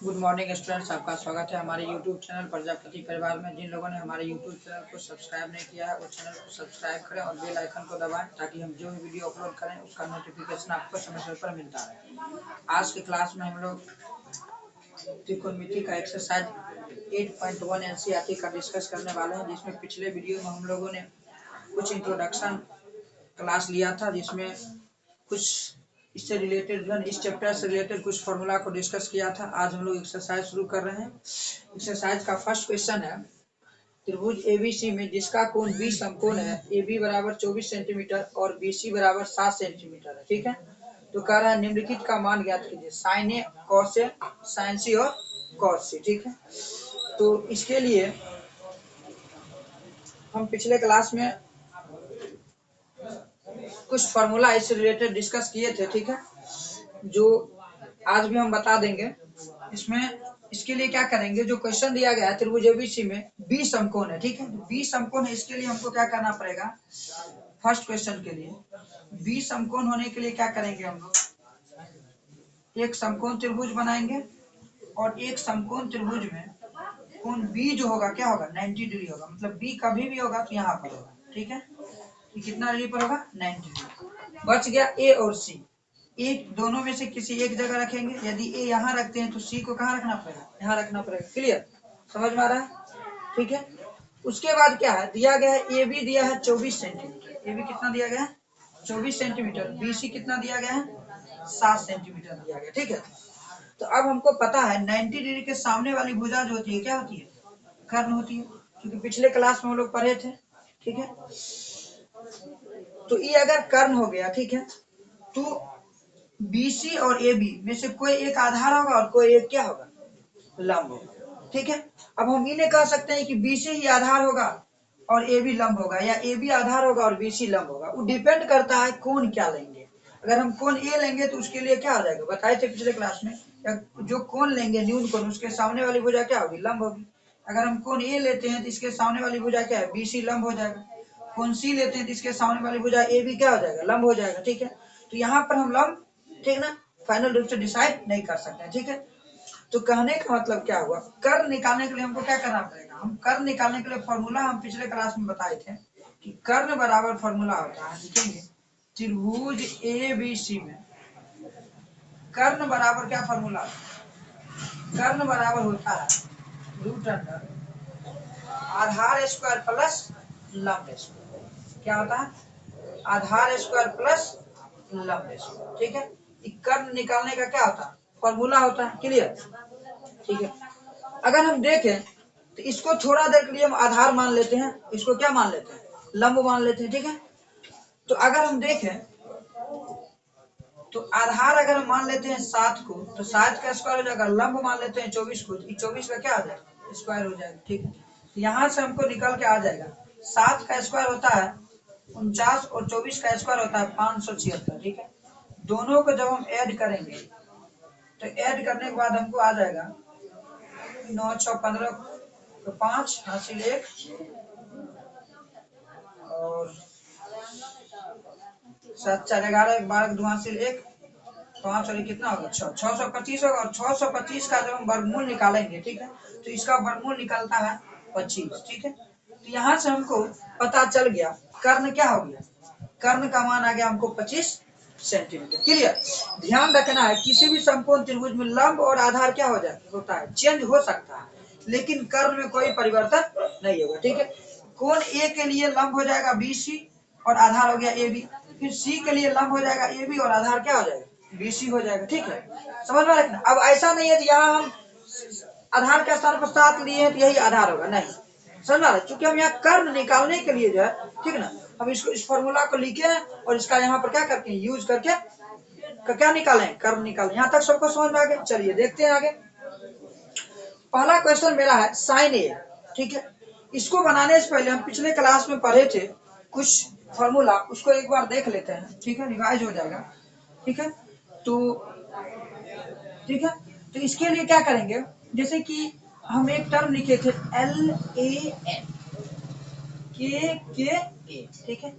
Good morning students, आपका स्वागत है हमारे यूट्यूब चैनल प्रजापति परिवार में। जिन लोगों ने हमारे यूट्यूब चैनल को सब्सक्राइब नहीं किया है वो चैनल को सब्सक्राइब करें और बेल आइकन को दबाएं ताकि हम जो भी वीडियो अपलोड करें उसका नोटिफिकेशन आपको समय समय पर मिलता रहे। आज की क्लास में हम लोग त्रिकोणमिति का एक्सरसाइज 8.1 एनसीईआरटी का डिस्कस करने वाले हैं, जिसमें पिछले वीडियो में हम लोगों ने कुछ इंट्रोडक्शन क्लास लिया था, जिसमें कुछ इससे रिलेटेड जो है इस चैप्टर से रिलेटेड कुछ फॉर्मूला को डिस्कस किया था। आज हम लोग एक्सरसाइज शुरू कर रहे हैं। एक्सरसाइज का फर्स्ट क्वेश्चन है, त्रिभुज एबीसी में जिसका कोण बी समकोण है, AB बराबर 24 सेंटीमीटर और BC बराबर 7 सेंटीमीटर है। ठीक है, तो कह रहा है निम्नलिखित का मान ज्ञात कीजिए, sign A, cos A, sign सी और कॉस सी। ठीक है, तो इसके लिए हम पिछले क्लास में कुछ फॉर्मूला इससे रिलेटेड डिस्कस किए थे। ठीक है, जो आज भी हम बता देंगे। इसमें इसके लिए क्या करेंगे, जो क्वेश्चन दिया गया है त्रिभुज एबीसी में बी समकोण है। ठीक है, बी समकोण है, इसके लिए हमको क्या करना पड़ेगा। फर्स्ट क्वेश्चन के लिए बी समकोण होने के लिए क्या करेंगे, हम लोग एक समकोण त्रिभुज बनाएंगे और एक समकोण त्रिभुज में कोण बी जो होगा क्या होगा, 90 डिग्री होगा। मतलब बी कभी भी होगा तो यहाँ पर होगा। ठीक है, ये कितना डिग्री पर होगा, 90 डिग्री। बच गया ए और सी, एक दोनों में से किसी एक जगह रखेंगे। यदि ए यहाँ रखते हैं तो सी को कहाँ रखना पड़ेगा, यहाँ रखना पड़ेगा। क्लियर, समझ में आ रहा है। ठीक है, उसके बाद क्या है, दिया गया है ए बी दिया है 24 सेंटीमीटर। ए बी कितना दिया गया है, 24 सेंटीमीटर। बी सी कितना दिया गया है, 7 सेंटीमीटर दिया गया। ठीक है, तो अब हमको पता है 90 डिग्री के सामने वाली भुजा जो होती है क्या होती है, कर्ण होती है, क्योंकि पिछले क्लास में हम लोग पढ़े थे। ठीक है, तो ये अगर कर्ण हो गया, ठीक है, तो BC और AB में से कोई एक आधार होगा और कोई एक क्या होगा, लंब होगा। ठीक है, अब हम ये नहीं कह सकते हैं कि BC ही आधार होगा और AB लंब होगा, या AB आधार होगा और BC लंब होगा। वो डिपेंड करता है कौन क्या लेंगे। अगर हम कोण A लेंगे तो उसके लिए क्या आ जाएगा, बताए थे पिछले क्लास में, जो कोण लेंगे न्यून कोण, उसके सामने वाली भुजा क्या होगी, लंब होगी। अगर हम कोण A लेते हैं तो इसके सामने वाली भुजा क्या है, BC लंब हो जाएगा। कोण C लेते हैं तो इसके सामने वाली भुजा AB क्या हो जाएगा, लंब हो जाएगा। ठीक है, तो यहाँ पर हम लंब, ठीक ना, फाइनल रूप से डिसाइड नहीं कर सकते। ठीक है, तो कहने का मतलब क्या हुआ, कर्ण निकालने के लिए हमको क्या करना पड़ेगा। हम कर्ण निकालने के लिए फॉर्मूला हम पिछले क्लास में बताए थे कि कर्ण बराबर फॉर्मूला होता है, लिखेंगे त्रिभुज ABC में कर्ण बराबर क्या फॉर्मूला, कर्ण बराबर होता है रूट अंडर आधार स्क्वायर प्लस लंब स्क्वायर। क्या होता है, आधार स्क्वायर प्लस लंब स्क्वायर। ठीक है, कर्ण निकालने का क्या होता है, फॉर्मूला होता है। क्लियर, ठीक है। अगर हम देखें तो इसको थोड़ा देर के लिए हम आधार मान लेते हैं, इसको क्या मान लेते हैं, लंब मान लेते हैं। ठीक है, तो अगर हम देखें तो आधार अगर मान लेते हैं 7 को, तो 7 का स्क्वायर हो जाएगा। लंब मान लेते हैं 24 को, 24 का क्या हो जाएगा, स्क्वायर हो जाएगा। ठीक है, यहाँ से हमको निकल के आ जाएगा 7 का स्क्वायर होता है 49 और 24 का स्क्वायर होता है 576। ठीक है, दोनों को जब हम ऐड करेंगे तो ऐड करने के बाद हमको आ जाएगा 9 6 15 तो 5 हासिल 1 और 7 4 11 12 2 हासिल 1 5 और कितना होगा 6, 625 होगा। और 625 का जब हम वर्गमूल निकालेंगे, ठीक है, तो इसका वर्गमूल निकलता है 25। ठीक है, तो यहाँ से हमको पता चल गया कर्ण क्या हो गया, कर्ण का मान आ गया हमको 25 सेंटीमीटर। क्लियर, ध्यान रखना है किसी भी समकोण त्रिभुज में लंब और आधार क्या हो जाता होता है, चेंज हो सकता है, लेकिन कर्ण में कोई परिवर्तन नहीं होगा। ठीक है, कोण A के लिए लंब हो जाएगा BC और आधार हो गया AB, फिर C के लिए लंब हो जाएगा AB और आधार क्या हो जाएगा, BC हो जाएगा। ठीक है, समझ में रखना। अब ऐसा नहीं है कि यहाँ हम आधार के स्थान पर 7 लिए हैं तो यही आधार होगा, नहीं, समझ में, चूंकि हम यहाँ कर्ण निकालने के लिए जो है, ठीक ना, हम इसको इस फॉर्मूला को लिखे हैं और इसका यहाँ पर क्या करते हैं, यूज करके क्या निकालें, कर्ण निकालें। यहाँ तक सबको समझ में आ गया। चलिए देखते हैं आगे। पहला क्वेश्चन मेरा है साइन ए। ठीक है, इसको बनाने से पहले हम पिछले क्लास में पढ़े थे कुछ फॉर्मूला, उसको एक बार देख लेते हैं। ठीक है, रिवाइज हो जाएगा। ठीक है, तो ठीक है, तो इसके लिए क्या करेंगे, जैसे कि हम एक टर्म लिखे थे LAN के ए। ठीक है,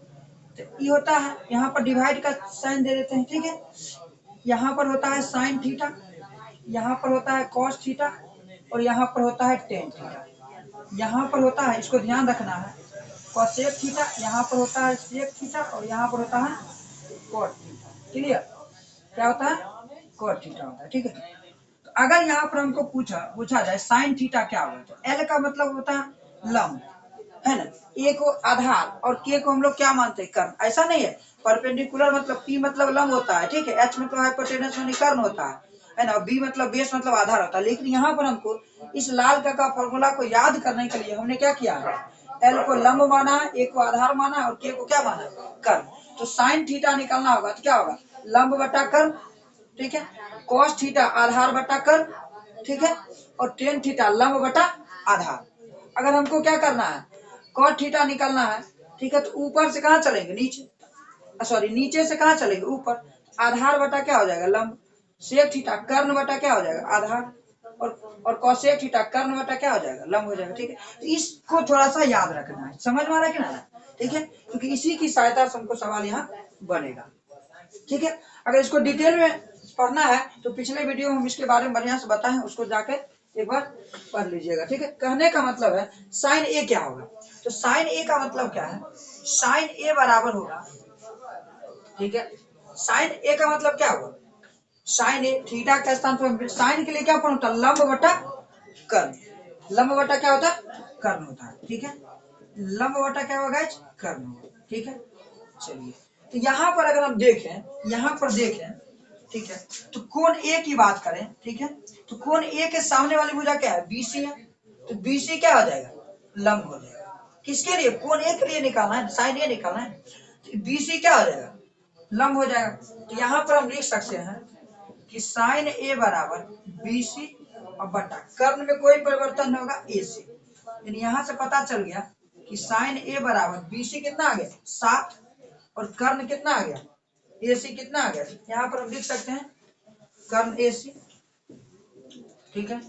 तो ये होता है, यहाँ पर डिवाइड का साइन दे देते हैं। ठीक है, यहाँ पर होता है साइन थीटा, यहाँ पर होता है cos थीटा और यहाँ पर होता है tan थीटा। यहाँ पर होता है, इसको ध्यान रखना है, cosec थीटा, यहाँ पर होता है sec थीटा और यहाँ पर होता है cot थीटा। क्लियर? क्या होता है? cot थीटा होता है। ठीक है, तो अगर यहाँ पर हमको पूछा जाए sin थीटा क्या होगा, तो L का मतलब होता है लंब, है ना। A को आधार और K को हम लोग क्या मानते हैं, कर्ण। ऐसा नहीं है, परपेंडिकुलर मतलब P मतलब लंब होता है, ठीक है। H मतलब हाइपोटेनस यानी कर्ण होता है ना। B मतलब बेस मतलब आधार होता है। लेकिन यहाँ पर हमको इस लाल का फॉर्मूला को याद करने के लिए हमने क्या किया है, L को लंब माना है, A को आधार माना है और K को क्या माना है, कर्ण। तो साइन थीटा निकालना होगा तो क्या होगा, लंब बटा कर्ण, ठीक है। cos थीटा आधार बटा कर्ण, ठीक है। और tan थीटा लंब बटा आधार। अगर हमको क्या करना है, cot थीटा निकालना है, ठीक है, तो ऊपर से कहाँ चलेंगे, नीचे, सॉरी नीचे से कहाँ चलेंगे, ऊपर। आधार बटा क्या हो जाएगा, लंब। sec थीटा कर्ण बटा क्या हो जाएगा, आधार। और cosec थीटा कर्ण बटा क्या हो जाएगा, लंब हो जाएगा। ठीक है, तो इसको थोड़ा सा याद रखना है, समझ में आ रहा है कि ना, ठीक है, क्योंकि इसी की सहायता से हमको सवाल यहाँ बनेगा। ठीक है, अगर इसको डिटेल में पढ़ना है तो पिछले वीडियो में हम इसके बारे में बढ़िया से बताए हैं, उसको जाके एक बार पढ़ लीजिएगा। ठीक है, कहने का मतलब है साइन ए क्या होगा, तो साइन ए का मतलब क्या है, साइन ए बराबर होगा, ठीक है, साइन ए का मतलब क्या होगा, साइन ए थीटा के स्थान पर साइन के लिए क्या फॉर्म होता है, लंब बटा कर्ण। लंब बटा क्या होता है, कर्ण होता है। ठीक है, लंब बटा क्या होगा, कर्ण होगा। ठीक है, चलिए, तो यहाँ पर अगर हम देखें, यहाँ पर देखें, ठीक है, तो कोण ए की बात करें, ठीक है, तो कोण ए के सामने वाली भुजा क्या है, बीसी है, तो बीसी क्या हो जाएगा, लंब हो जाएगा। किसके लिए, कोण ए के लिए निकालना है, साइन ए निकालना है, तो बीसी क्या हो जाएगा, लंब हो जाएगा। तो यहाँ पर हम लिख सकते हैं कि साइन ए बराबर बीसी और बटा कर्ण में कोई परिवर्तन नहीं होगा, ए से। यानी यहाँ से पता चल गया कि साइन ए बराबर बीसी कितना आ गया, 7, और कर्ण कितना आ गया, एसी कितना आ गया। यहाँ पर हम लिख सकते हैं कर्ण एसी, ठीक है,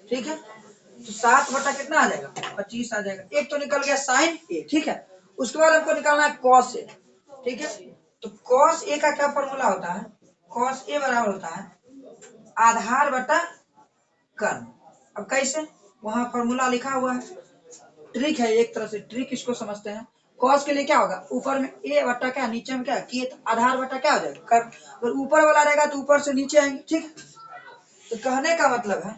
ठीक है, तो 7 बटा कितना आ जाएगा, 25 आ जाएगा। एक तो निकल गया साइन ए, ठीक है। उसके बाद हमको निकालना है कॉस ए, ठीक है, तो कॉस ए का क्या फॉर्मूला होता है, कॉस ए बराबर होता है आधार बटा कर्ण। अब कैसे, वहां फॉर्मूला लिखा हुआ है, ट्रिक है, एक तरह से ट्रिक इसको समझते हैं। कॉस के लिए क्या होगा, ऊपर में ए बटा क्या, नीचे में क्या के, आधार बटा क्या हो जाएगा, कर्ण। अगर ऊपर वाला रहेगा तो ऊपर से नीचे आएंगे। ठीक, तो कहने का मतलब है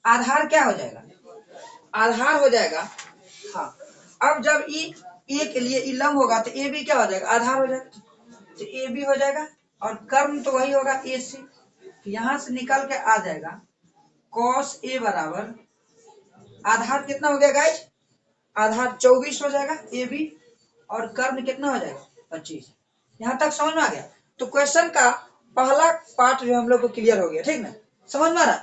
आधार क्या हो जाएगा, आधार हो जाएगा, हाँ। अब जब ए के लिए ई लंब होगा तो ए भी क्या हो जाएगा, आधार हो जाएगा, तो ए भी हो जाएगा, और कर्ण तो वही होगा ए सी। तो यहाँ से निकल के आ जाएगा कॉस ए बराबर आधार कितना हो गया गाइज, आधार 24 हो जाएगा ए बी, और कर्ण कितना हो जाएगा, 25। यहाँ तक समझ में आ गया। तो क्वेश्चन का पहला पार्ट जो हम लोग को क्लियर हो गया, ठीक ना, समझ में आ रहा।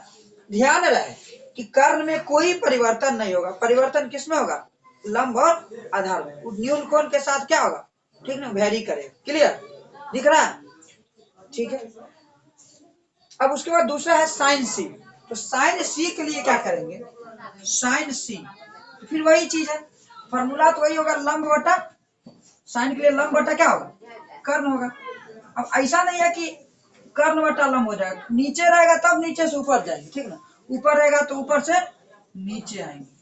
ध्यान रहे कि कर्ण में कोई परिवर्तन नहीं होगा, परिवर्तन किसमें होगा, लंब और आधार में। न्यून कोण के साथ क्या होगा, ठीक ना, वेरी करेगा। क्लियर दिख रहा है, ठीक है। अब उसके बाद दूसरा है साइन सी, तो साइन सी के लिए क्या करेंगे, साइन सी, तो फिर वही चीज है, फॉर्मूला तो वही होगा, लंब बटा, साइन के लिए लंब बटा क्या होगा, कर्ण होगा। अब ऐसा नहीं है कि कर्ण बटा लंब हो जाएगा, नीचे रहेगा तब नीचे से ऊपर जाएंगे, ठीक ना, ऊपर रहेगा तो ऊपर से नीचे आएंगे।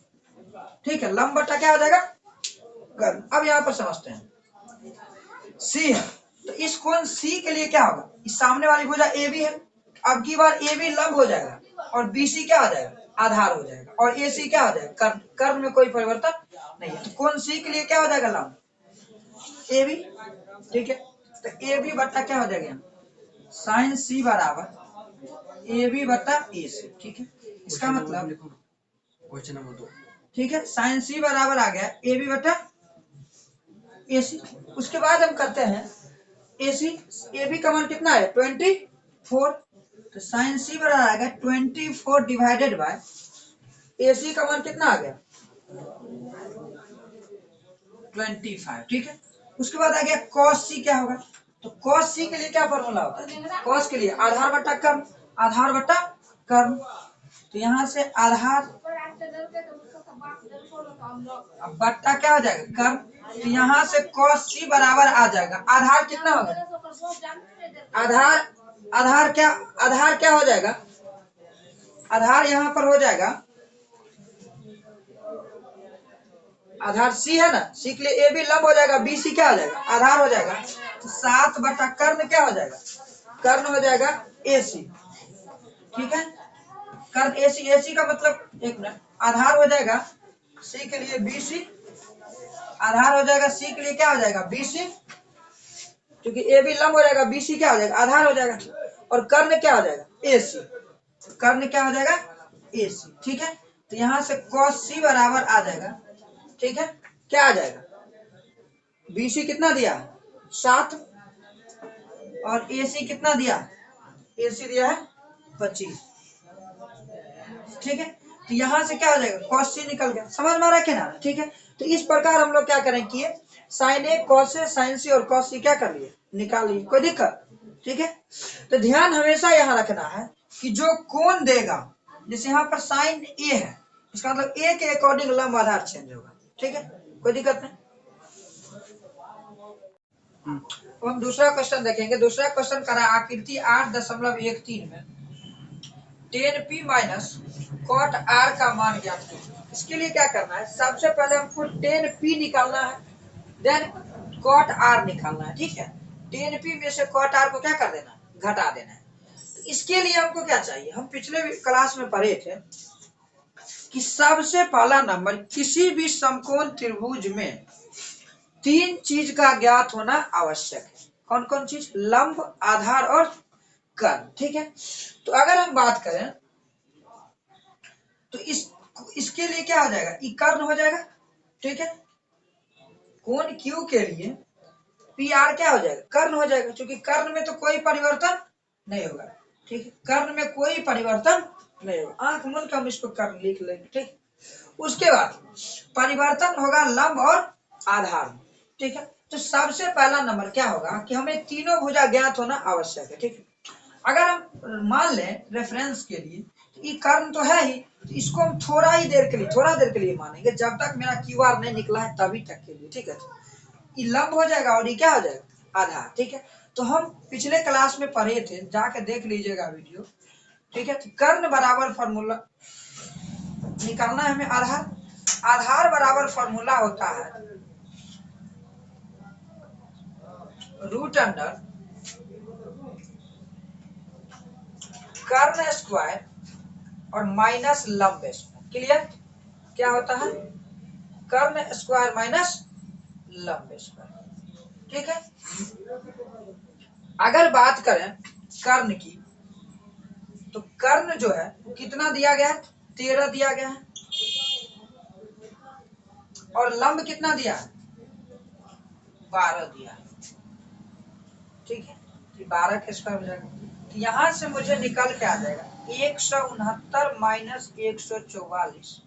ठीक है, लंब बटा क्या हो जाएगा, कर्ण। अब यहाँ पर समझते हैं, सी है, तो इस कोण सी के लिए क्या होगा, इस सामने वाली भुजा ए बी है, अब की बार ए बी लंब हो जाएगा और बी सी क्या हो जाएगा, आधार हो जाएगा, और ए सी क्या हो जाएगा, कर्ण। कर्ण में कोई परिवर्तन नहीं है, तो कोण सी के लिए क्या हो जाएगा, लंब ए बी, ठीक है। तो ए बी बट्टा क्या हो जाएगा, साइन सी बराबर ए बी बट्टा ए सी, ठीक है। इसका मतलब क्वेश्चन नंबर 2, ठीक है, साइन सी बराबर आ गया ए बी बट्टा ए सी। उसके बाद हम करते हैं ए सी, ए बी का मान कितना है, 24, तो साइन सी बराबर आ गया 24 डिवाइडेड बाय ए सी का मान कितना आ गया, 25, ठीक है। उसके बाद आ गया कॉस सी क्या होगा, तो कॉस सी के लिए क्या फॉर्मूला होता है, कॉस के लिए आधार बटा कर्ण, आधार बटा कर्ण। तो यहाँ से आधार अब बट्टा क्या हो जाएगा, कर्ण। तो यहाँ से कॉस सी बराबर आ जाएगा, आधार कितना होगा, आधार आधार क्या हो जाएगा, आधार यहाँ पर हो जाएगा, आधार सी है ना, सी के लिए ए बी लंब हो जाएगा, बी सी क्या हो जाएगा, आधार हो जाएगा। तो 7 बटा कर्ण क्या हो जाएगा, कर्ण हो जाएगा ए सी। ठीक है, कर्ण ए सी, ए सी का मतलब एक मिनट, आधार हो जाएगा सी के लिए बी सी, आधार हो जाएगा सी के लिए क्या हो जाएगा बी सी, क्योंकि ए बी लंब हो जाएगा, बी सी क्या हो जाएगा आधार हो जाएगा, और कर्ण क्या हो जाएगा ए सी, कर्ण क्या हो जाएगा ए सी। ठीक है, तो यहाँ से cos सी बराबर आ जाएगा। ठीक है, क्या आ जाएगा, बी सी कितना दिया 7, और ए सी कितना दिया, ए सी दिया है 25। ठीक है, तो यहाँ से क्या हो जाएगा cos सी निकल गया, समझ में आ रहा है ना। ठीक है, तो इस प्रकार हम लोग क्या करें कि साइन ए cos ए साइन सी और cos सी क्या कर लिए निकाल लिए, कोई दिक्कत। ठीक है, तो ध्यान हमेशा यहाँ रखना है कि जो कोण देगा, जैसे यहाँ पर साइन ए है, इसका मतलब ए के अकॉर्डिंग लंब आधार चेंज होगा। ठीक है, कोई दिक्कत नहीं। तो हम दूसरा क्वेश्चन देखेंगे। दूसरा क्वेश्चन करा आकृति 8.13 में 10p माइनस कॉट आर का मान ज्ञात कीजिए। इसके लिए क्या करना है, सबसे पहले हमको 10p निकालना है, देन कॉट आर निकालना है। ठीक है, 10p में से कॉट आर को क्या कर देना है, घटा देना है। तो इसके लिए हमको क्या चाहिए, हम पिछले क्लास में पढ़े थे कि सबसे पहला नंबर किसी भी समकोण त्रिभुज में 3 चीज का ज्ञात होना आवश्यक है। कौन कौन चीज, लंब, आधार और कर्ण। ठीक है, तो अगर हम बात करें तो इसके लिए क्या हो जाएगा, ई कर्ण हो जाएगा। ठीक है, कोण क्यू के लिए पी आर क्या हो जाएगा, कर्ण हो जाएगा, क्योंकि कर्ण में तो कोई परिवर्तन नहीं होगा। ठीक है, कर्ण में कोई परिवर्तन नहीं होगा, आंख मूंद के हम इसको कर्ण लिख लेंगे। ठीक, उसके बाद परिवर्तन होगा लंब और आधार में। ठीक है, तो सबसे पहला नंबर क्या होगा कि हमें तीनों भुजा ज्ञात होना आवश्यक है। ठीक है, अगर हम मान लें रेफरेंस के लिए ये कर्ण तो है ही, तो इसको हम थोड़ा देर के लिए मानेंगे, जब तक मेरा क्यू आर नहीं निकला है तभी तक के लिए। ठीक है, ये लंब हो जाएगा और ये क्या हो जाएगा आधार। ठीक है, तो हम पिछले क्लास में पढ़े थे, जाके देख लीजिएगा वीडियो। ठीक है, तो कर्ण बराबर फॉर्मूला निकालना है हमें, आधार, आधार बराबर फॉर्मूला होता है रूट अंडर कर्ण स्क्वायर और माइनस लंब स्क्वायर। क्लियर, क्या होता है कर्ण स्क्वायर माइनस लंब स्क्वायर। ठीक है, अगर बात करें कर्ण की, तो कर्ण जो है कितना दिया गया है 13 दिया गया है, और लंब कितना दिया है 12 दिया है। ठीक है, 12 के स्क्वायर हो जाएगा, तो यहाँ से मुझे निकल के आ जाएगा 169 माइनस 144।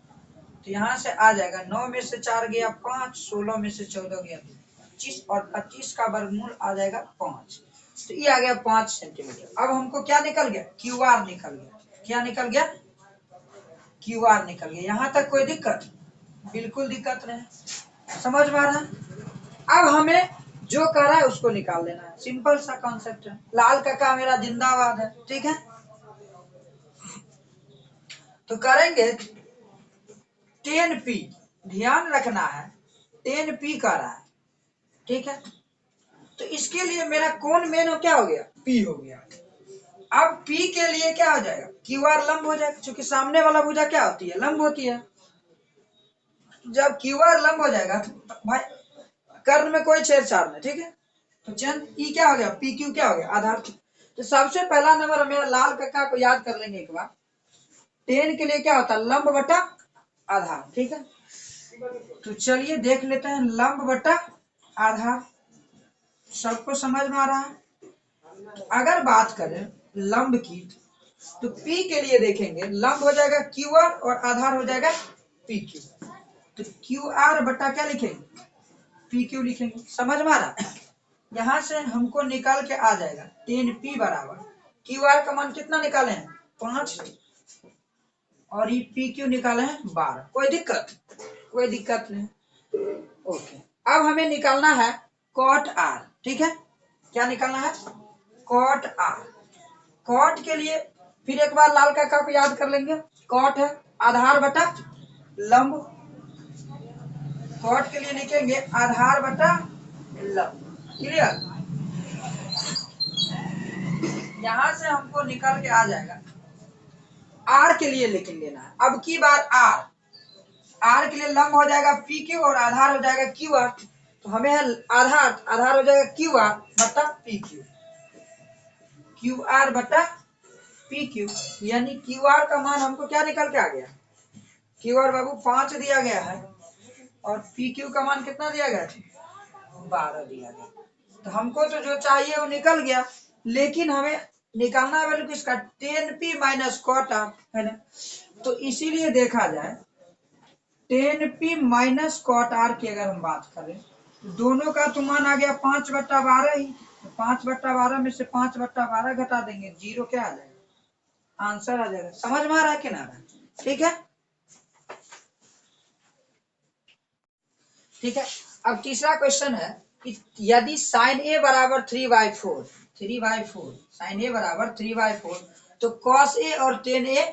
तो यहाँ से आ जाएगा 9 में से 4 गया 5, 16 में से 14 गया 25, और 25 का वर्गमूल आ जाएगा 5। तो ये आ गया 5 सेंटीमीटर। अब हमको क्या निकल गया, क्यू आर निकल गया। क्या निकल गया, क्यू आर निकल गया। यहाँ तक कोई दिक्कत, बिल्कुल दिक्कत नहीं, समझ में आ रहा है। अब हमें जो कह रहा है उसको निकाल लेना है, सिंपल सा कॉन्सेप्ट है। लाल काका मेरा जिंदाबाद है। ठीक है, तो करेंगे 10p, ध्यान रखना है 10p का रहा है। ठीक है, तो इसके लिए मेरा कौन मेन हो क्या हो गया, p हो गया। अब p के लिए क्या हो जाएगा, क्यू आर लंब हो जाएगा, क्योंकि सामने वाला भुजा क्या होती है, लंब होती है। जब क्यू आर लंब हो जाएगा तो भाई कर्ण में कोई छेड़छाड़ नहीं। ठीक है, तो चंद ई क्या हो गया, पी क्यू क्या हो गया आधार। तो सबसे पहला नंबर मेरा लाल कक्का को याद कर लेंगे एक बार, 10 के लिए क्या होता है लंब बटा आधार। ठीक है, तो चलिए देख लेते हैं लंब बटा आधार, सबको समझ में आ रहा है। तो अगर बात करें लंब की, तो P के लिए देखेंगे लंब हो जाएगा QR और आधार हो जाएगा PQ। तो QR बटा क्या लिखेंगे, PQ लिखेंगे। समझ में आ रहा, यहाँ से हमको निकाल के आ जाएगा 10P बराबर QR का मान कितना निकाले हैं 5, और ये PQ निकाले हैं 12। कोई दिक्कत, कोई दिक्कत नहीं। ओके, अब हमें निकालना है कॉट R। ठीक है, क्या निकालना है, कॉट R। कॉट के लिए फिर एक बार लाल काका को याद कर लेंगे। कॉट है आधार बटा लंब, कॉट के लिए लिखेंगे आधार बटा लंब। क्लियर? यहां से हमको निकल के आ जाएगा। आर के लिए लेकिन लेना है अब की बार आर, आर के लिए लंब हो जाएगा पी क्यू और आधार हो जाएगा क्यू आर। तो हमें है आधार, आधार हो जाएगा क्यू आर बटा पी क्यू, क्यू आर बटा पी क्यू। यानी क्यू आर का मान हमको क्या निकल के आ गया? क्यू आर बाबू 5 दिया गया है और पी क्यू का मान कितना दिया गया? 12 दिया गया। तो हमको तो जो चाहिए वो निकल गया, लेकिन हमें निकालना है वैल्यू किसका? 10p माइनस कॉट आर, है ना? तो इसीलिए देखा जाए 10p माइनस कॉट आर की अगर हम बात करें, दोनों का तो मान आ गया 5/12 ही। तो 5/12 में से 5/12 घटा देंगे, 0 क्या आ जाएगा? आंसर आ जाएगा। समझ में आ रहा है कि ना आ रहा है? ठीक है, ठीक है। अब तीसरा क्वेश्चन है कि यदि साइन ए बराबर 3/4, 3/4 साइन ए बराबर 3/4, तो कॉस ए और टेन ए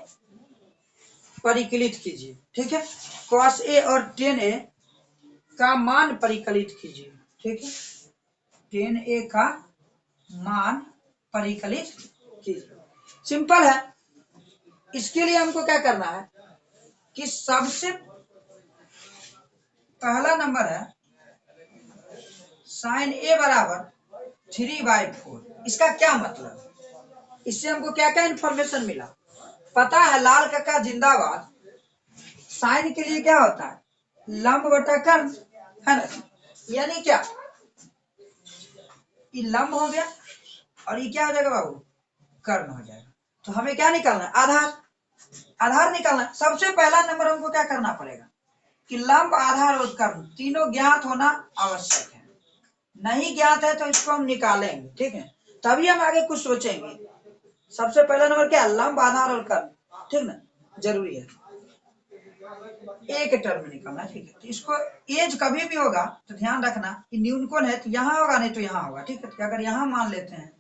परिकलित कीजिए। ठीक है, कॉस ए और टेन ए का मान परिकलित कीजिए। ठीक है, टेन ए का मान परिकलित कीजिए। सिंपल है। इसके लिए हमको क्या करना है कि सबसे पहला नंबर है साइन ए बराबर 3/4। इसका क्या मतलब? इससे हमको क्या क्या इंफॉर्मेशन मिला? पता है लाल काका जिंदाबाद, साइन के लिए क्या होता है? लंब बटा कर्ण, है ना? यानी क्या, ये लंब हो गया और ये क्या हो जाएगा बाबू? कर्ण हो जाएगा। तो हमें क्या निकालना है? आधार, आधार निकालना है। सबसे पहला नंबर हमको क्या करना पड़ेगा कि लंब आधार और कर्ण तीनों ज्ञात होना आवश्यक है। नहीं ज्ञात है तो इसको हम निकालेंगे। ठीक है, तभी हम आगे कुछ सोचेंगे। सबसे पहला नंबर क्या है? लंब आधार और कर्ण, ठीक ना, जरूरी है। एक टर्म में निकालना। ठीक है, तो इसको एज कभी भी होगा तो ध्यान रखना कि न्यूनकोण है तो यहाँ होगा, नहीं तो यहाँ होगा। ठीक है, तो अगर यहाँ मान लेते हैं,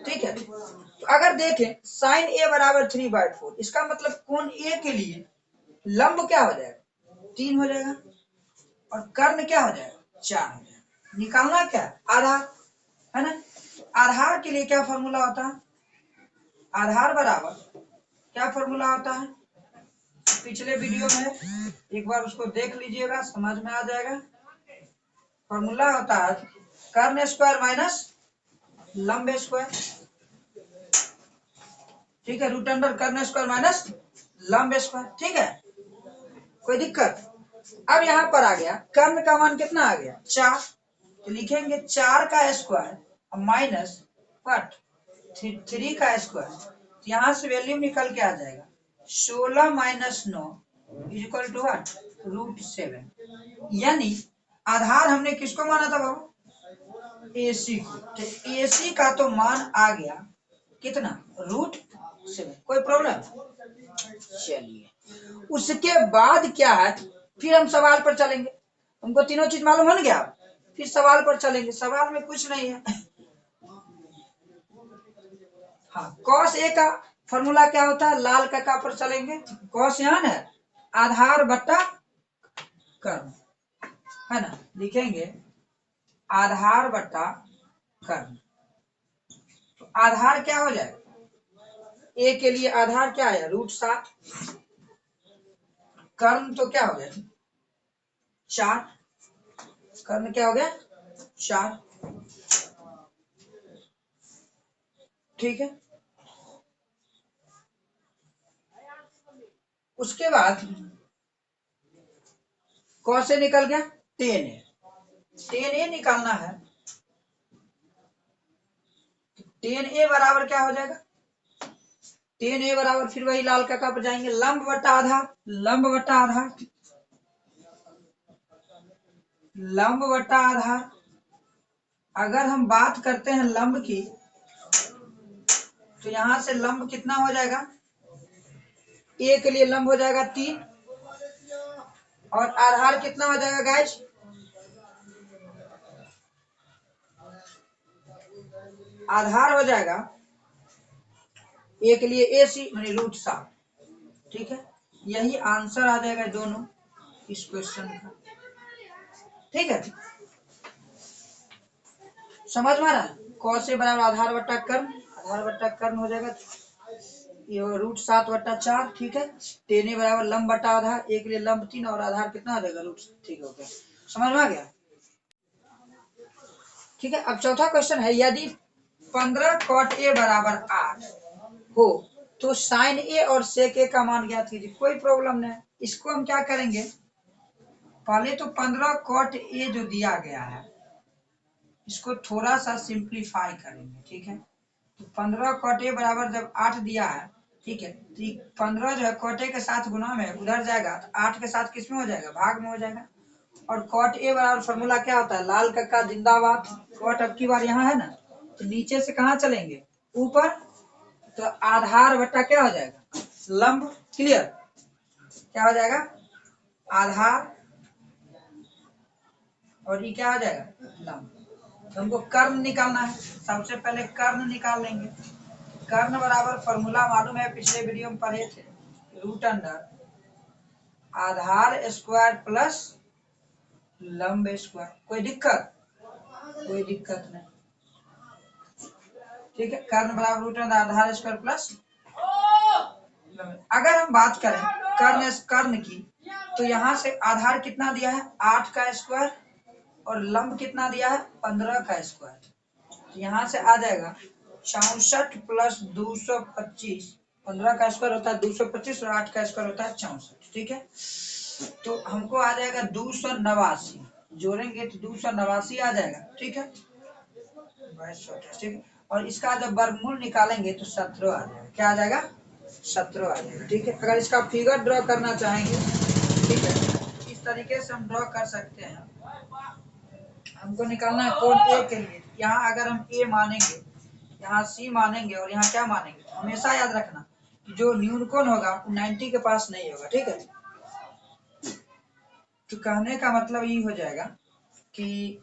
ठीक है, तो अगर देखें साइन ए बराबर 3/4, इसका मतलब कोण ए के लिए लंब क्या हो जाएगा? 3 हो जाएगा और कर्ण क्या हो जाएगा? 4 हो जाएगा। निकालना क्या? आधार, है ना? तो आधार के लिए क्या फॉर्मूला होता है? आधार बराबर क्या फॉर्मूला होता है? पिछले वीडियो में एक बार उसको देख लीजिएगा, समझ में आ जाएगा। फॉर्मूला होता है कर्ण स्क्वायर माइनस लंब स्क्वायर। ठीक है, रूट अंडर कर्ण स्क्वायर माइनस लंब स्क्वायर। ठीक है, कोई दिक्कत? अब यहाँ पर आ गया कर्ण का मान कितना आ गया? 4। तो लिखेंगे 4 का स्क्वायर माइनस व्हाट 3 का स्क्वायर। यहाँ से वैल्यू निकल के आ जाएगा 16 माइनस 9 इक्वल टू व्हाट? √7। यानी आधार हमने किसको माना था बाबू? AC को। तो AC का तो मान आ गया कितना? √7। कोई प्रॉब्लम? चलिए, उसके बाद क्या है? फिर हम सवाल पर चलेंगे। हमको तीनों चीज मालूम हो गया, फिर सवाल पर चलेंगे। सवाल में कुछ नहीं है। हाँ, कॉस ए का फॉर्मूला क्या होता है? लाल काका पर चलेंगे। कॉस यहाँ है आधार बट्टा कर्ण, है ना? लिखेंगे आधार बट्टा कर्ण। तो आधार क्या हो जाएगा? ए के लिए आधार क्या है? √7। कर्ण तो क्या हो गया? 4। कर्ण क्या हो गया? 4। ठीक है, उसके बाद कौन से निकल गया? 10A। 10A निकालना है। 10A बराबर क्या हो जाएगा? 10A बराबर फिर वही लाल काका पर जाएंगे, लंब बटा आधार। लंब बटा आधार, लंब बटा आधार। अगर हम बात करते हैं लंब की, तो यहां से लंब कितना हो जाएगा? ए के लिए लंब हो जाएगा 3 और आधार कितना हो जाएगा गाइस? आधार हो जाएगा ए के लिए ए सी यानी √7, ठीक है। यही आंसर आ जाएगा दोनों इस क्वेश्चन का, ठीक है। समझ में आ रहा है? कौन से बराबर आधार बट्टा कर्ण हो जाएगा ये √7/4, ठीक है। टेने बराबर लंब बटा आधार, एक लिए लंब 3 और आधार कितना आ जाएगा √, ठीक हो गया, समझ में आ गया, ठीक है। अब चौथा क्वेश्चन है, यदि 15 cot A बराबर 8 हो तो sin A और sec A का मान ज्ञात कीजिए। कोई प्रॉब्लम नहीं, इसको हम क्या करेंगे, पहले तो 15 cot A जो दिया गया है इसको थोड़ा सा सिंप्लीफाई करेंगे, ठीक है। तो 15 cot A बराबर जब 8 दिया है, ठीक है, तो 15 जो है cot A के साथ गुना में उधर जाएगा तो 8 के साथ किस में हो जाएगा, भाग में हो जाएगा। और cot A बराबर फॉर्मूला क्या होता है, लाल कक्का जिंदाबाद। cot अब की बार यहाँ है ना, तो नीचे से कहाँ चलेंगे, ऊपर, तो आधार बट्टा क्या हो जाएगा, लंब, क्लियर, क्या हो जाएगा, आधार, और ये क्या हो जाएगा, लंब। तो हमको कर्ण निकालना है, सबसे पहले कर्ण निकाल लेंगे। कर्ण बराबर फॉर्मूला मालूम है, पिछले वीडियो में पढ़े थे, √अंडर आधार स्क्वायर प्लस लंब स्क्वायर। कोई दिक्कत, कोई दिक्कत नहीं, ठीक है। कर्ण बराबर √अंडर आधार स्क्वायर प्लस, अगर हम बात करें कर्ण की, तो यहाँ से आधार कितना दिया है 8 का स्क्वायर और लंब कितना दिया है 15 का स्क्वायर, तो यहाँ से आ जाएगा 64 + 225, 15 का स्क्वायर होता है 225 और 8 का स्क्वायर होता है 64, ठीक है। तो हमको आ जाएगा 289, जोड़ेंगे तो 289 आ जाएगा, ठीक है, ठीक है। और इसका जब वर्गमूल निकालेंगे तो 17 आ जाएगा, क्या आ जाएगा, 17 आ जाएगा, ठीक है। अगर इसका फिगर ड्रॉ करना चाहेंगे, ठीक है, इस तरीके से हम ड्रॉ कर सकते हैं। हमको निकालना है कोण ए के लिए, यहाँ अगर हम ए मानेंगे, यहाँ सी मानेंगे और यहाँ क्या मानेंगे, हमेशा याद रखना कि जो न्यून कोण होगा 90 के पास नहीं होगा, ठीक है। तो कहने का मतलब ये हो जाएगा कि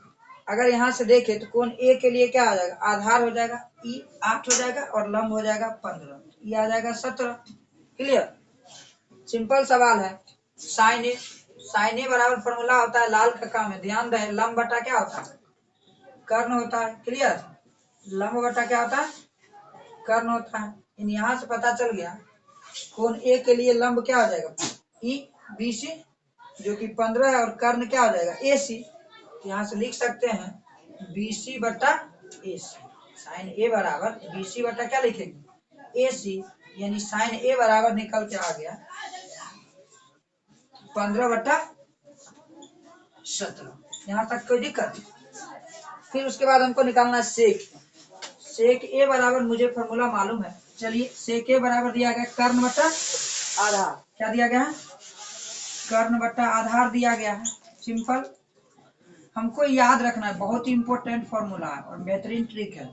अगर यहाँ से देखें तो कोण ए के लिए क्या आ जाएगा, आधार हो जाएगा ई 8 हो जाएगा और लंब हो जाएगा 15, ये आ जाएगा 17, क्लियर, सिंपल सवाल है। साइन ए बराबर फॉर्मूला होता है लाल कक्का में, ध्यान रहे, लंब बटा क्या होता है, कर्ण होता है, क्लियर, लंब बटा क्या होता है, कर्ण होता है। इन यहाँ से पता चल गया कोण ए के लिए लंब क्या हो जाएगा, ई BC जो कि 15 है, और कर्ण क्या हो जाएगा AC, यहाँ से लिख सकते हैं BC बटा AC। साइन ए बराबर BC बटा क्या लिखेंगे, AC, यानी साइन ए बराबर निकल के आ गया 15/17। यहाँ तक कोई दिक्कत। फिर उसके बाद हमको निकालना है सेक ए बराबर, मुझे फॉर्मूला मालूम है, चलिए सेक ए बराबर दिया गया कर्ण बटा आधार, क्या दिया गया है, कर्ण बटा आधार दिया गया है, सिंपल। हमको याद रखना है, बहुत ही इंपॉर्टेंट फॉर्मूला है और बेहतरीन ट्रिक है।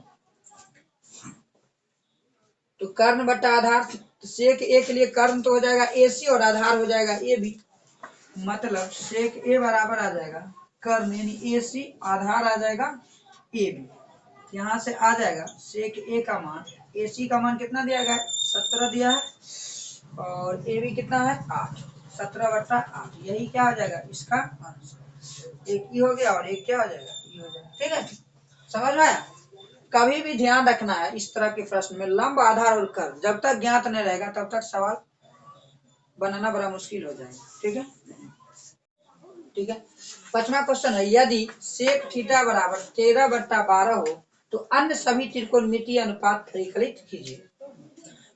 तो कर्ण बटा आधार, सेक ए के लिए कर्ण तो हो जाएगा AC और आधार हो जाएगा AB, मतलब सेक ए बराबर आ जाएगा कर्ण यानी AC, आधार आ जाएगा AB। यहाँ से आ जाएगा सेक ए का मान, AC का मान कितना दिया गया है 17 दिया है, और AB कितना है 8, 17/8, यही क्या हो जाएगा इसका आंसर। एक ही हो गया और एक क्या हो जाएगा, ये हो जाएगा, ठीक है, समझ में आया। कभी भी ध्यान रखना है इस तरह के प्रश्न में, लंब आधार और कर्ण जब तक ज्ञात नहीं रहेगा तब तक सवाल बनाना बड़ा मुश्किल हो जाएगा, ठीक है, ठीक है। 5वां क्वेश्चन है, यदि सेक थीटा बराबर 13/12 हो तो अन्य सभी त्रिकोणमितीय अनुपात परिकलित कीजिए।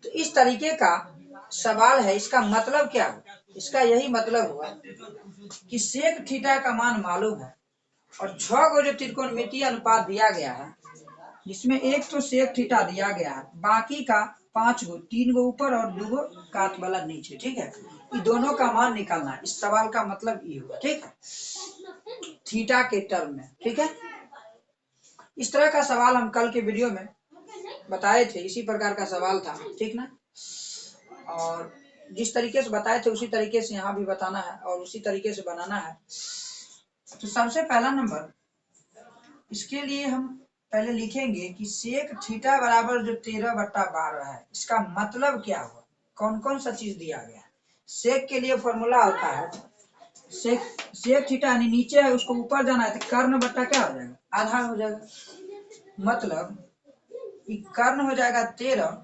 तो इस तरीके का सवाल है, इसका मतलब क्या है, इसका यही मतलब हुआ कि सेक थीटा का मान मालूम है और 6 को जो त्रिकोणमितीय अनुपात दिया गया है, जिसमें एक तो सेक थीटा दिया गया है, बाकी का 5 गो, 3 गो ऊपर और 2 गो काट वाला नीचे, ठीक है, ये दोनों का मान निकालना है। इस सवाल का मतलब ये हुआ, ठीक है, थीटा के टर्म में, ठीक है। इस तरह का सवाल हम कल के वीडियो में बताए थे, इसी प्रकार का सवाल था, ठीक ना, और जिस तरीके से बताए थे उसी तरीके से यहाँ भी बताना है और उसी तरीके से बनाना है। तो सबसे पहला नंबर, इसके लिए हम पहले लिखेंगे कि सेक थीटा बराबर जो 13/12 है, इसका मतलब क्या हुआ, कौन कौन सा चीज दिया गया है। सेक के लिए फॉर्मूला होता है, सेक थीटा यानी नीचे है उसको ऊपर जाना है तो कर्ण बट्टा क्या हो जाएगा, आधार हो जाएगा। मतलब कर्ण हो जाएगा 13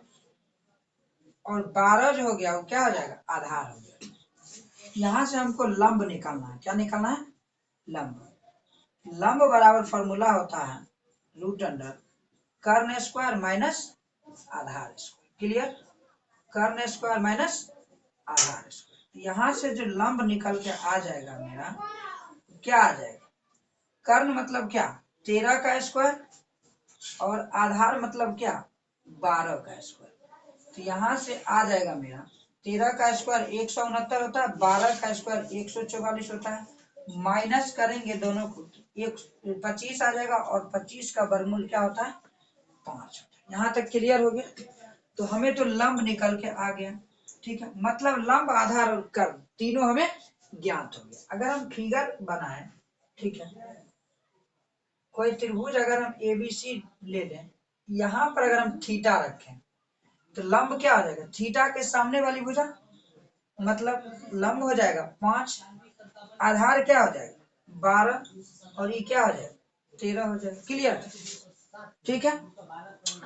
और 12 जो हो गया वो क्या हो जाएगा, आधार हो जाएगा। यहां से हमको लंब निकालना है, क्या निकालना है, लंब। लंब बराबर फॉर्मूला होता है √अंडर कर्ण स्क्वायर माइनस आधार स्क्वायर। क्लियर, कर्ण स्क्वायर माइनस आधार स्क्वायर। यहां से जो लंब निकल के आ जाएगा मेरा, क्या आ जाएगा, कर्ण मतलब क्या, 13 का स्क्वायर और आधार मतलब क्या, 12 का स्क्वायर। तो यहाँ से आ जाएगा मेरा 13 का स्क्वायर 169 होता है, 12 का स्क्वायर 144 होता है, माइनस करेंगे दोनों को 25 आ जाएगा और 25 का वर्गमूल क्या होता है, 5। यहाँ तक क्लियर हो गया। तो हमें तो लंब निकल के आ गया, ठीक है। मतलब लंब, आधार और कर्ण तीनों हमें ज्ञात हो गया। अगर हम फिगर बनाए, ठीक है, कोई त्रिभुज अगर हम ABC ले लें, यहाँ पर अगर हम थीटा रखें तो लंब क्या हो जाएगा, थीटा के सामने वाली भुजा, मतलब लंब हो जाएगा 5, आधार क्या हो जाएगा 12 और ये क्या हो जाएगा 13 हो जाएगा। क्लियर, ठीक है।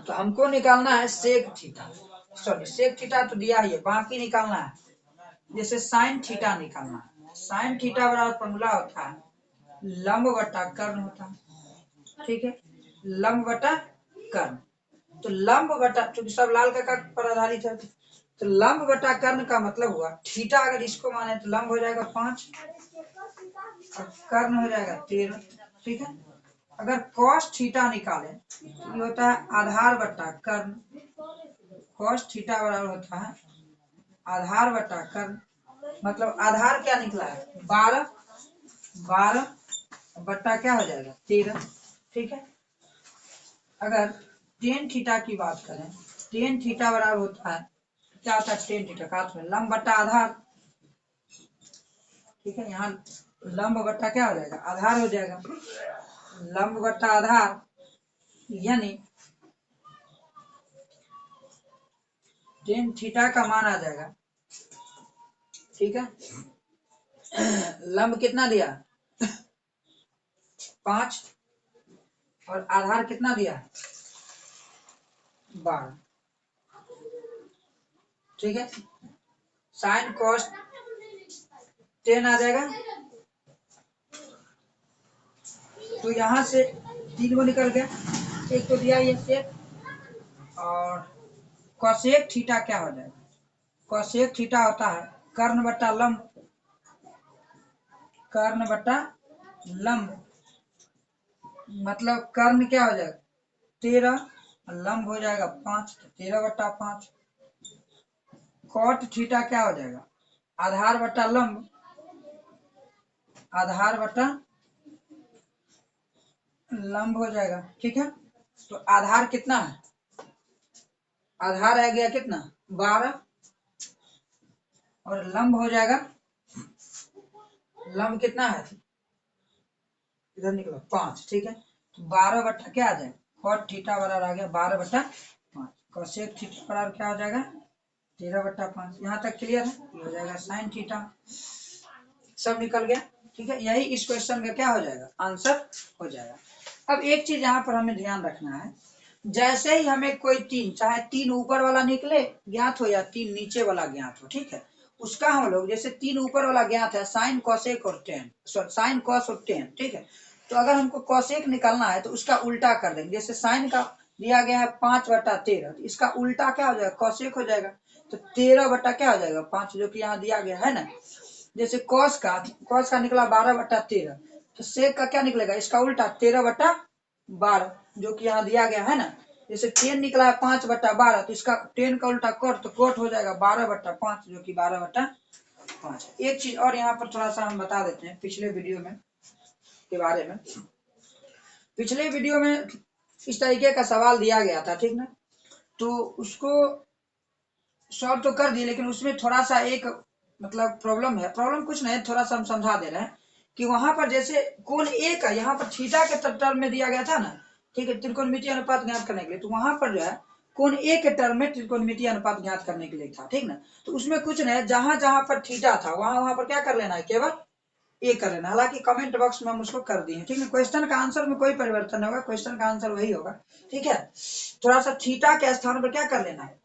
तो हमको निकालना है sec theta, sorry sec theta तो दिया ही है, बाकी निकालना है जैसे साइन थीटा निकालना है। साइन थीटा बराबर फॉर्मूला होता है लंब बटा कर्ण होता है, ठीक है, लंब बटा कर्ण। तो लंब बटा, चूंकि सब लाल का पर आधारित है, तो लंब बटा कर्ण का मतलब हुआ थीटा अगर इसको माने तो लंब हो जाएगा 5 और कर्ण हो जाएगा 13, ठीक है। अगर कॉस थीटा निकाले तो ये होता है आधार बटा कर्ण, कॉस थीटा बराबर होता है आधार बटा कर्ण। मतलब आधार क्या निकला है 12, 12 बट्टा क्या हो जाएगा 13, ठीक है। अगर टेन थीटा की बात करें, टेन थीटा बराबर होता है, क्या होता है टेन थीटा का अर्थ लंब बट्टा आधार, ठीक है। यहाँ लंब बट्टा क्या हो जाएगा, आधार हो जाएगा, लंब बट्टा आधार, यानी टेन थीटा का मान आ जाएगा, ठीक है। लंब कितना दिया 5 और आधार कितना दिया 12, ठीक है। साइन कॉस 10 आ जाएगा, तो यहाँ से 3 को निकल गया, एक तो दिया ये सेक, और कॉसेक थीटा क्या हो जाएगा, कॉसेक थीटा होता है कर्ण बट्टा लंब, कर्ण बट्टा लंब, मतलब कर्ण क्या हो जाएगा 13, लंब हो जाएगा 5, तो 13/5। कॉट थीटा क्या हो जाएगा आधार बट्टा लंब, आधार बट्टा लंब हो जाएगा, ठीक है। तो आधार कितना है, आधार आ गया कितना 12 और लंब हो जाएगा, लंब कितना है इधर निकला 5, ठीक है। तो 12 बट्टा क्या आ जाएगा, कॉट थीटा बराबर आ गया 12/5, कॉसेक थीटा बराबर क्या हो जाएगा 13/5। यहाँ तक क्लियर है, ये हो जाएगा साइन थीटा, सब निकल गया, ठीक है। यही इस क्वेश्चन का क्या हो जाएगा, आंसर हो जाएगा। अब एक चीज यहाँ पर हमें ध्यान रखना है, जैसे ही हमें कोई तीन, चाहे तीन ऊपर वाला निकले ज्ञात हो या तीन नीचे वाला ज्ञात हो, ठीक है, उसका हम लोग जैसे तीन ऊपर वाला ज्ञात है साइन कॉसेक और टेन, साइन कॉस और टेन, ठीक है। तो अगर हमको कॉसेक निकालना है तो उसका उल्टा कर देंगे, जैसे साइन का दिया गया है 5/13, तो इसका उल्टा क्या हो जाएगा कॉसेक हो जाएगा, तो 13 बट्टा क्या हो जाएगा 5, जो कि यहाँ दिया गया है ना। जैसे कॉस का निकला 12/13, तो सेक का क्या निकलेगा इसका उल्टा 13/12, जो कि यहाँ दिया गया है ना। जैसे 10 निकला है 5/12, तो इसका 10 का उल्टा कोट, तो कोट हो जाएगा 12/5, जो कि 12/5। एक चीज और यहाँ पर थोड़ा सा हम बता देते हैं पिछले वीडियो में के बारे में। पिछले वीडियो में इस तरीके का सवाल दिया गया था, ठीक ना, तो उसको सॉल्व तो कर दिए, लेकिन उसमें थोड़ा सा एक मतलब प्रॉब्लम है, प्रॉब्लम कुछ नहीं, थोड़ा सा हम समझा दे रहे हैं कि वहां पर जैसे कोण ए का यहाँ पर थीटा के टर्म में दिया गया था ना, ठीक है, त्रिकोणमितीय अनुपात ज्ञात करने के लिए। तो वहां पर जो है कोण ए के टर्म में त्रिकोणमितीय अनुपात ज्ञात करने के लिए था, ठीक ना। तो उसमें कुछ नहीं, जहां जहां पर थीटा था वहां पर क्या कर लेना है, केवल ए कर लेना। हालांकि कमेंट बॉक्स में हम उसको कर दिए, ठीक है। क्वेश्चन का आंसर में कोई परिवर्तन नहीं होगा, क्वेश्चन का आंसर वही होगा, ठीक है। थोड़ा सा थीटा के स्थान पर क्या कर लेना है,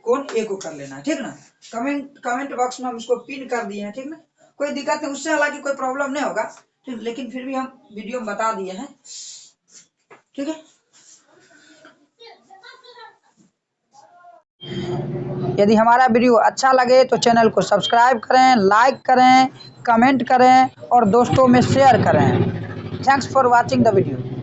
कोण ए को कर लेना है, ठीक ना। कमेंट बॉक्स में हम उसको पिन कर दिए हैं, ठीक ना। कोई दिक्कत नहीं, उससे हालांकि कोई प्रॉब्लम नहीं होगा, ठीक, लेकिन फिर भी हम वीडियो में बता दिए हैं, ठीक है। यदि हमारा वीडियो अच्छा लगे तो चैनल को सब्सक्राइब करें, लाइक करें, कमेंट करें और दोस्तों में शेयर करें। Thanks for watching the video.